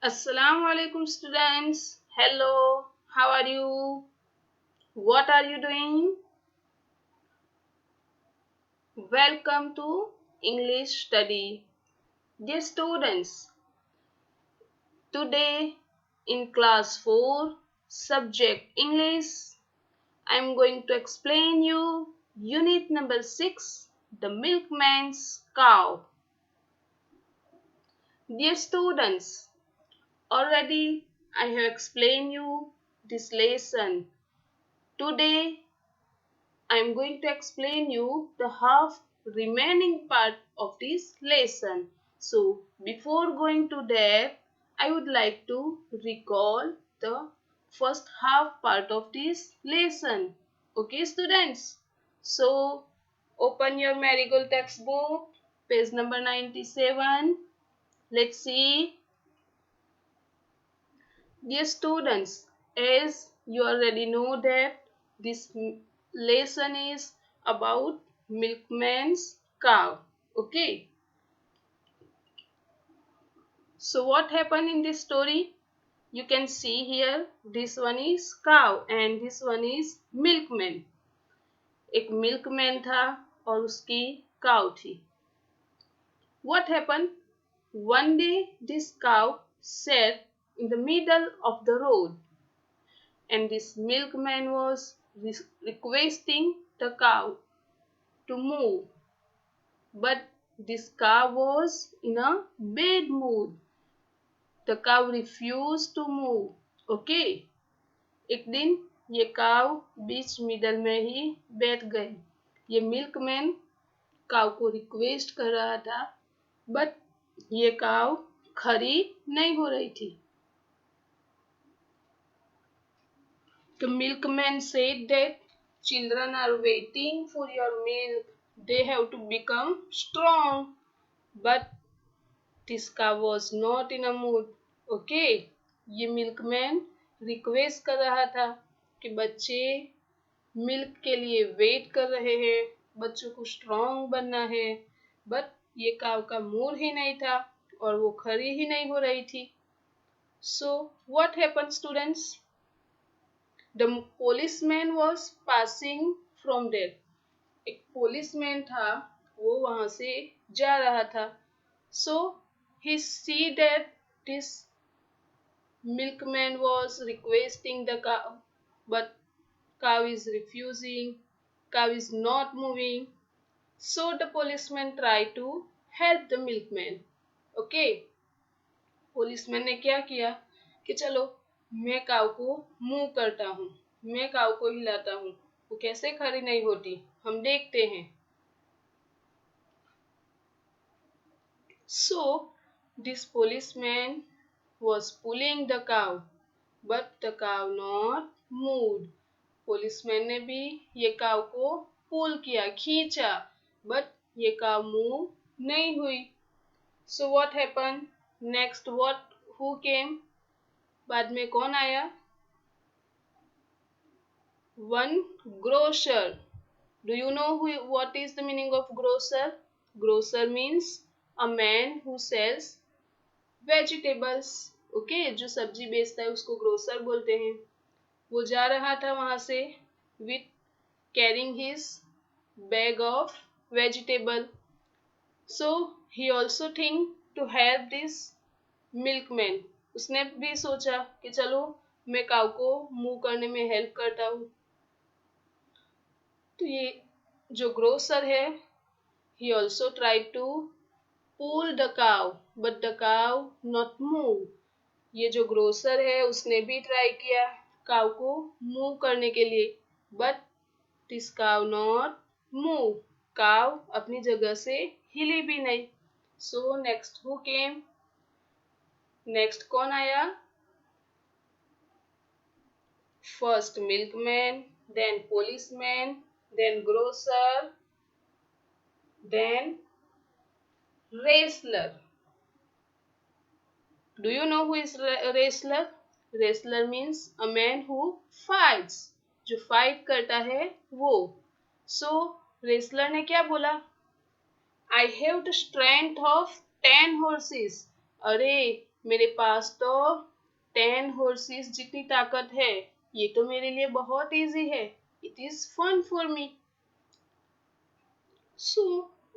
Assalamu alaikum students. Hello, how are you? What are you doing? Welcome to English study. Dear students, today in class 4, subject English, I am going to explain you unit number 6, the milkman's cow. Dear students, already I have explained you this lesson. Today I am going to explain you the half remaining part of this lesson. So before going to that, I would like to recall the first half part of this lesson. Okay students? So open your Marigold textbook, page number 97. Let's see. Dear students, as you already know that this lesson is about milkman's cow. Okay. So what happened in this story? You can see here this one is cow and this one is milkman. एक milkman था और उसकी cow थी. What happened? One day this cow sat in the middle of the road and this milkman was requesting the cow to move. But this cow was in a bad mood. The cow refused to move. Okay. एक दिन ये काव बीच middle में ही बैठ गई. ये milkman काव को रिक्वेस्ट कर रहा था बट ये काव खरी नहीं हो रही थी. The milkman said that children are waiting for your milk. They have to become strong. But this cow was not in a mood. Okay, ये मिल्कमैन रिक्वेस्ट कर रहा था कि बच्चे मिल्क के लिए वेट कर रहे हैं, बच्चों को स्ट्रांग बनना है. बट ये काव का मूड ही नहीं था और वो खड़ी ही नहीं हो रही थी. So what happened students? The policeman was passing from there. एक policeman था, वो वहां से जा रहा था. So he see that this milkman was requesting the cow, but cow is refusing, cow is not moving. So the policeman tried to help the milkman. Okay, policeman ने क्या किया कि चलो मैं काव को मूव करता हूँ, मैं काव को हिलाता हूँ, वो कैसे खड़ी नहीं होती हम देखते हैं. So this policeman was pulling the cow, but the cow not moved. Policeman ने भी ये काव को पुल किया, खींचा, but ये काव मूव नहीं हुई. So what happened? Next who came? बाद में कौन आया? One grocer. Do you know what is the meaning of grocer? Grocer means a man who sells vegetables. Okay, जो सब्जी बेचता है उसको ग्रोसर बोलते हैं. वो जा रहा था वहां से with carrying his bag of vegetable. So he also think to help this milkman. उसने भी सोचा कि चलो मैं काव को मूव करने में हेल्प करता हूँ. तो ये जो ग्रोसर है he also tried to pull the cow but the cow not move. ये जो ग्रोसर है उसने भी ट्राई किया काव को मूव करने के लिए but this cow not move. काव अपनी जगह से हिली भी नहीं. So next who came? Next कौन आया? First milkman, then policeman, then grocer, then wrestler. Do you know who is wrestler? Wrestler means a man who fights. जो फाइट करता है वो. So wrestler ने क्या बोला? I have the strength of 10 horses. अरे मेरे पास तो 10 horses जितनी ताकत है, ये तो मेरे लिए बहुत इजी है. It is fun for me. So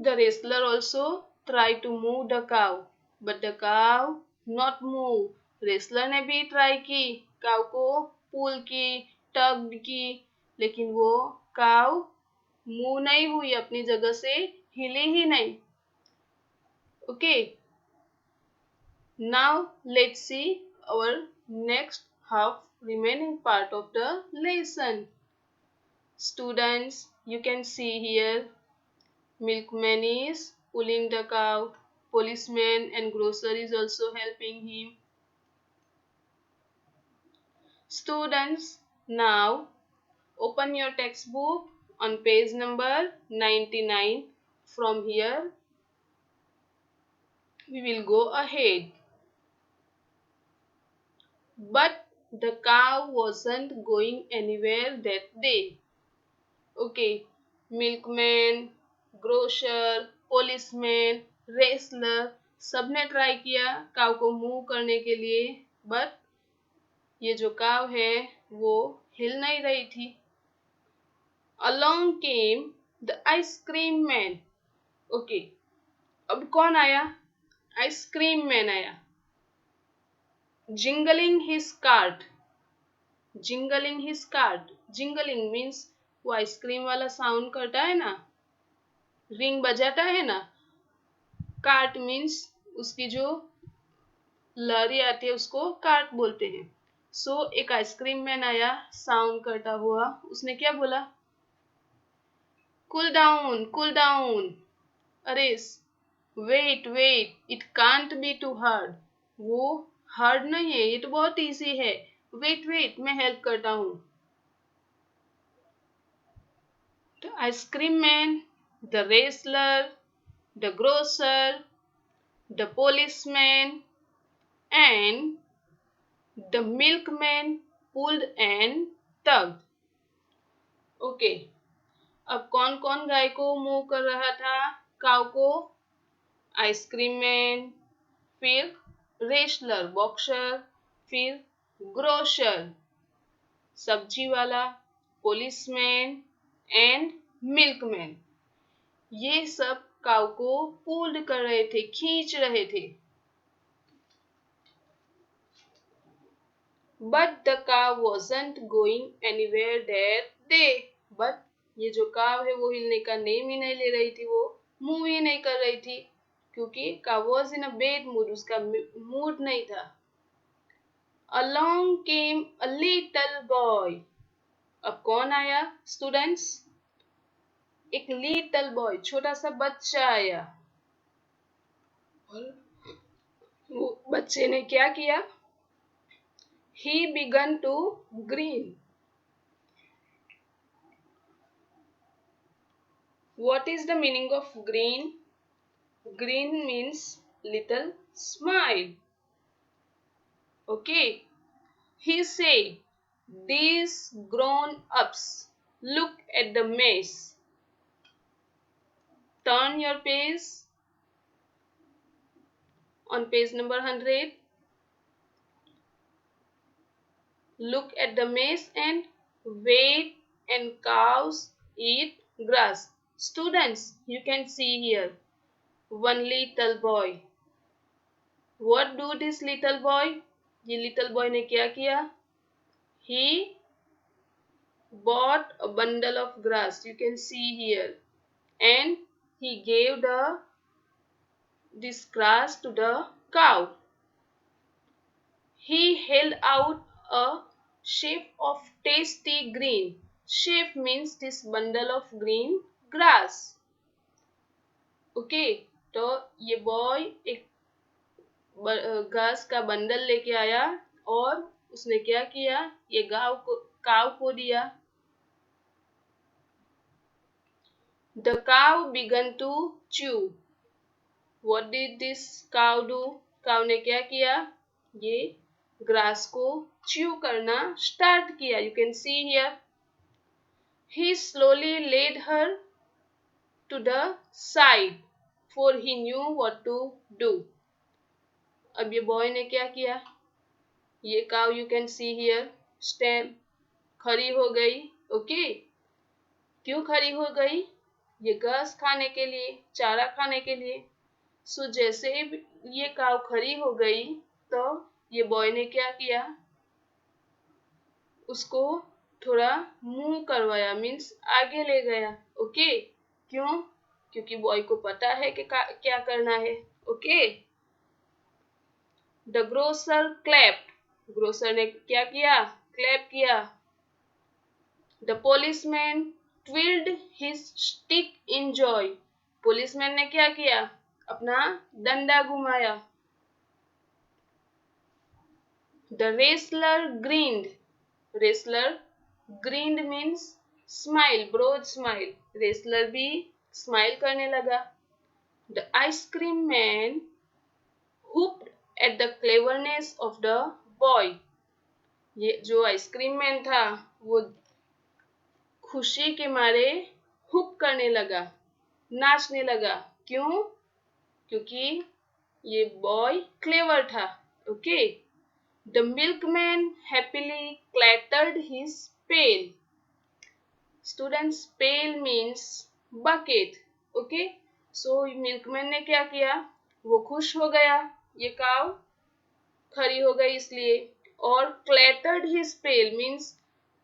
the wrestler also tried to move the cow, but the cow not move. Wrestler ने भी ट्राई की, काव को पुल की, टग की, लेकिन वो काव मूव नहीं हुई, अपनी जगह से हिली ही नहीं. Okay, now let's see our next half remaining part of the lesson. Students, you can see here milkman is pulling the cow, policeman and grocer is also helping him. Students, now open your textbook on page number 99. From here we will go ahead. But the cow wasn't going anywhere that day. Okay, milkman, grocer, policeman, wrestler सबने try किया काव को move करने के लिए, but ये जो काव है वो हिल नहीं रही थी. Along came the ice cream man. Okay, अब कौन आया? आइसक्रीम मैन आया. Jingling his cart. Jingling his cart. Jingling means वो आइसक्रीम वाला साउंड करता है ना, रिंग बजाता है ना. कार्ट मीन्स उसकी जो लहरी आती है उसको कार्ट बोलते हैं. सो एक आइसक्रीम मैन आया साउंड करता हुआ. उसने क्या बोला? Cool down, cool down. अरे wait wait, it can't be too hard. वो हार्ड नहीं है, ये तो बहुत इजी है. वेट वेट, मैं हेल्प करता हूँ. The ice cream man, the wrestler, the grocer, the policeman, and the milkman pulled and tugged. Okay, अब कौन कौन गाय को मूव कर रहा था? काव को आइसक्रीम मैन, फिर रेसलर बॉक्सर, फिर ग्रोसर सब्जी वाला, पुलिसमैन एंड मिल्कमैन. ये सब काव को पुल्ड कर रहे थे, खींच रहे थे. बट द काव wasn't going anywhere that day. But ये जो काव है वो हिलने का नेम ही नहीं ले रही थी, वो मूव ही नहीं कर रही थी, क्योंकि काव was in a bad mood, उसका मूड नहीं था. Along came a little boy. अब कौन आया स्टूडेंट्स? एक लिटिल बॉय, छोटा सा बच्चा आया. और वो बच्चे ने क्या किया? He began to grin. What is the meaning of grin? Grin means little smile. Okay. He said, "These grown-ups, look at the mess." Turn your page on page number 100. Look at the mess and wait and cows eat grass. Students, you can see here one little boy. What do this little boy? ये little boy ने क्या किया? He bought a bundle of grass. You can see here, and he gave this grass to the cow. He held out a sheaf of tasty green. Sheaf means this bundle of green grass. Okay, तो ये boy एक घास का bundle लेके आया और उसने क्या किया? ये काव को दिया. The cow began to chew. What did this cow do? काव ने क्या किया? ये ग्रास को च्यू करना स्टार्ट किया. You can see here. He slowly led her to the side, for he knew what to do. अब ये बॉय ने क्या किया, ये cow you can see here stand, खड़ी हो गई। ओके, क्यों खड़ी हो गई, ये घास खाने के लिए, चारा खाने के लिए। सो जैसे ये काव खड़ी हो गई तो ये बॉय ने क्या किया, उसको थोड़ा मूव करवाया, मीन्स आगे ले गया। ओके, क्यों, क्योंकि बॉय को पता है कि क्या करना है। Okay, the grocer clapped, grocer ने क्या किया, क्लैप किया। The policeman twirled his stick in joy, policeman ने क्या किया, अपना डंडा घुमाया। The wrestler grinned, wrestler grinned means smile, broad smile, wrestler भी स्माइल करने लगा। The ice cream man whooped at the cleverness of the boy, ये जो आइसक्रीम मैन था वो खुशी के मारे हुप करने लगा, नाचने लगा। क्यों, क्योंकि ये बॉय क्लेवर था। Okay, the milkman happily clattered his pail, students pail means bucket. Okay, so milkman ने क्या किया, वो खुश हो गया, ये काव खड़ी हो गई इसलिए। और क्लैटर्ड हिज पेल मीन्स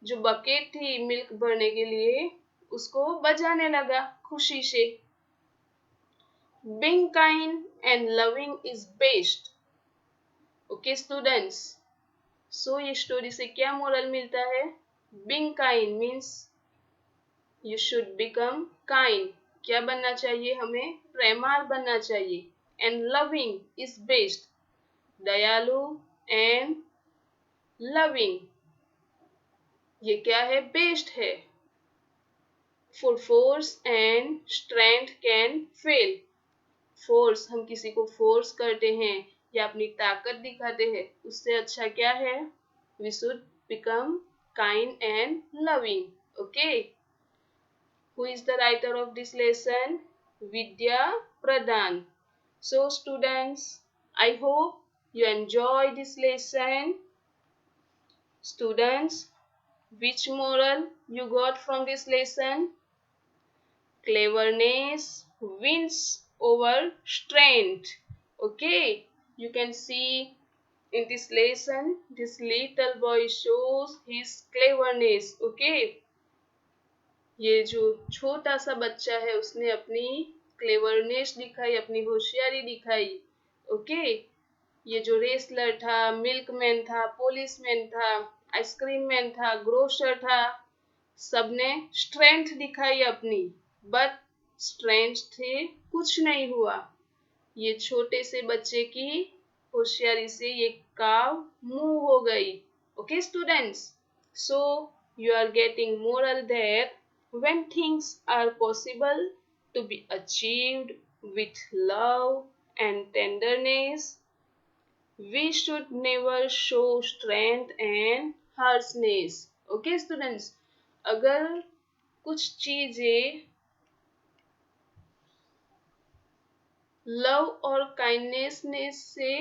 जो बकेट थी मिल्क भरने के लिए उसको बजाने लगा खुशी से। Being kind and loving is best. Okay students, so ये स्टोरी से क्या मोरल मिलता है, Being kind means you should become kind, क्या बनना चाहिए हमें, प्रेमाल बनना चाहिए। And loving is best, दयालु and loving ये क्या है, बेस्ट है। For force and strength can fail, force हम किसी को फोर्स करते हैं या अपनी ताकत दिखाते हैं, उससे अच्छा क्या है, we should become kind and loving. Okay, who is the writer of this lesson, Vidya Pradhan. So students, I hope you enjoy this lesson. Students, which moral you got from this lesson, cleverness wins over strength. Okay, you can see in this lesson this little boy shows his cleverness. Okay, ये जो छोटा सा बच्चा है उसने अपनी cleverness दिखाई, अपनी होशियारी दिखाई। ओके, ये जो रेसलर था, मिल्कमैन था, पुलिसमैन था, आइसक्रीम मैन था, ग्रोसर था, सबने स्ट्रेंथ दिखाई अपनी, बट स्ट्रेंथ से कुछ नहीं हुआ। ये छोटे से बच्चे की होशियारी से ये काव मूव हो गई। Okay students, so you are getting moral that when things are possible to be achieved with love and tenderness, we should never show strength and harshness. Okay students, अगर कुछ चीजें लव और काइंडनेस से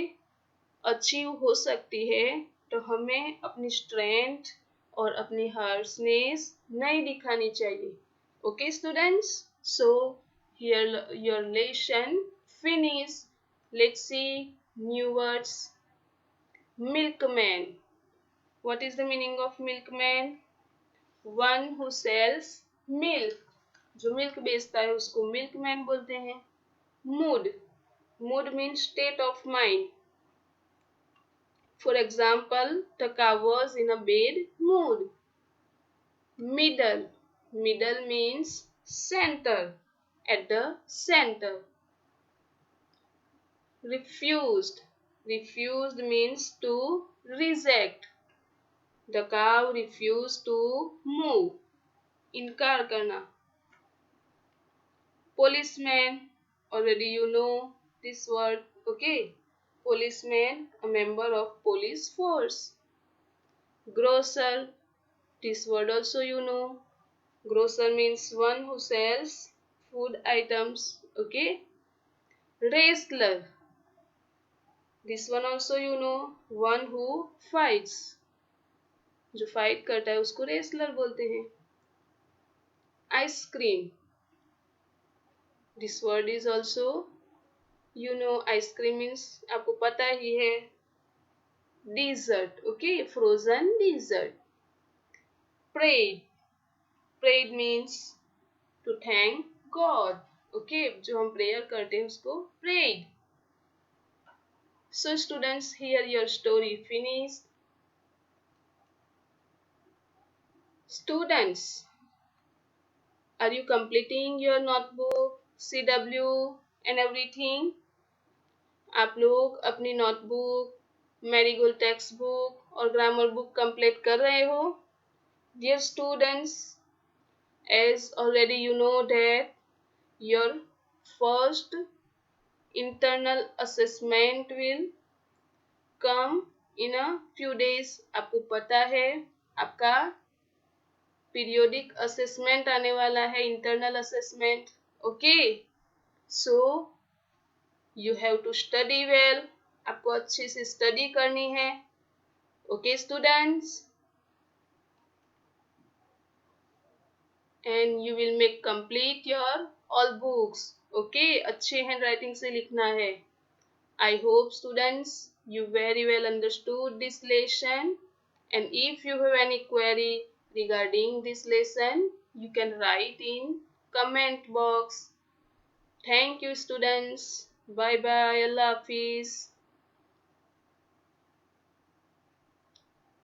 achieve हो सकती है तो हमें अपनी स्ट्रेंथ और अपनी हार्शनेस नहीं दिखानी चाहिए। Okay students, so here your lesson finish. Let's see new words. Milkman, what is the meaning of milkman, one who sells milk, जो मिल्क बेचता है उसको मिल्कमैन बोलते हैं। Mood, mood means state of mind. For example, the cow was in a bad mood. Middle, middle means center, at the center. Refused, refused means to reject. The cow refused to move, इनकार करना। Policeman, already you know this word. Okay, policeman, a member of police force. Grocer, this word also you know. Grocer means one who sells food items. Okay, wrestler, This one also you know, one who fights. जो fight करता है उसको wrestler बोलते हैं. Ice cream. This word is also, you know, ice cream means आपको पता ही है. Dessert, okay, frozen dessert. Prayed. Prayed means to thank God. Okay, जो हम प्रेयर करते हैं उसको prayed. So students, here your story finished. Students, are you completing your notebook, CW and everything? आप लोग अपनी नोटबुक, मैरीगोल्ड टेक्स्ट बुक और grammar book complete कर रहे हो? Dear students, as already you know that your first internal assessment will come in a few days. आपको पता है आपका पीरियोडिक असेसमेंट आने वाला है, internal assessment. Okay, so you have to study well. आपको अच्छे से स्टडी करनी है. Okay students, and you will make complete your all books. Okay, अच्छे हैंड राइटिंग से लिखना है. I hope students you very well understood this lesson, and if you have any query regarding this lesson you can write in comment box. Thank you students. Bye bye. Allah Hafiz.